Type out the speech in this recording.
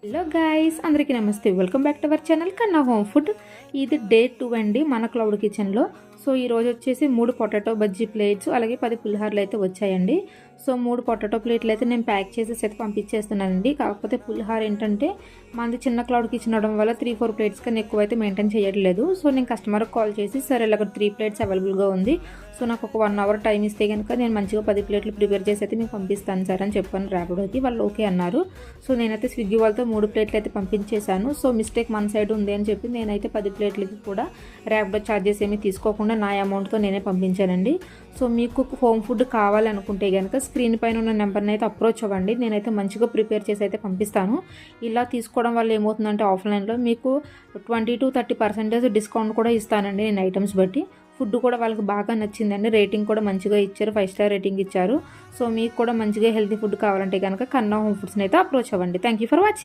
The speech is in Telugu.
హలో గాయ్స్, అందరికీ నమస్తే. Welcome back to our channel కన్నా హోమ్ ఫుడ్. ఇది డే 2 అండి మన క్లౌడ్ కిచెన్లో. సో ఈరోజు వచ్చేసి 3 పొటాటో బజ్జీ ప్లేట్స్, అలాగే 10 పులిహారలు అయితే వచ్చాయండి. సో 3 పొటాటో ప్లేట్లు అయితే నేను ప్యాక్ చేసేసి అయితే పంపించేస్తున్నానండి. కాకపోతే పులిహార ఏంటంటే మనది చిన్న క్లౌడ్ కిచెన్ అవడం వల్ల 3-4 ప్లేట్స్ కన్నా ఎక్కువ అయితే మెయింటైన్ చేయట్లేదు. సో నేను కస్టమర్కి కాల్ చేసి సరే ఇలాగ 3 ప్లేట్స్ అవైలబుల్గా ఉంది, సో నాకు ఒక 1 అవర్ టైం ఇస్తే కనుక నేను మంచిగా 10 ప్లేట్లు ప్రిపేర్ చేసి అయితే మీకు పంపిస్తాను సార్ అని చెప్పాను ర్యాపిడోకి. వాళ్ళు ఓకే అన్నారు. సో నేనైతే స్విగ్గీ వాళ్ళతో 3 ప్లేట్లు అయితే పంపించేశాను. సో మిస్టేక్ మన సైడ్ ఉంది అని చెప్పి నేనైతే 10 ప్లేట్లకి కూడా ర్యాపిడో ఛార్జెస్ ఏమీ తీసుకోకుండా నా అమౌంట్తో నేనే పంపించానండి. సో మీకు హోమ్ ఫుడ్ కావాలనుకుంటే కనుక స్క్రీన్ పైన ఉన్న నెంబర్ని అయితే అప్రోచ్ అవ్వండి. నేనైతే మంచిగా ప్రిపేర్ చేసి అయితే పంపిస్తాను. ఇలా తీసుకోవడం వల్ల ఏమవుతుందంటే ఆఫ్లైన్లో మీకు 20-30% డిస్కౌంట్ కూడా ఇస్తానండి నేను ఐటమ్స్ బట్టి. ఫుడ్ కూడా వాళ్ళకి బాగా నచ్చిందండి. రేటింగ్ కూడా మంచిగా ఇచ్చారు, 5 స్టార్ రేటింగ్ ఇచ్చారు. సో మీకు కూడా మంచిగా హెల్తీ ఫుడ్ కావాలంటే కనుక కన్నా హోమ్ ఫుడ్స్ని అయితే అప్రోచ్ అవ్వండి. Thank you for watching.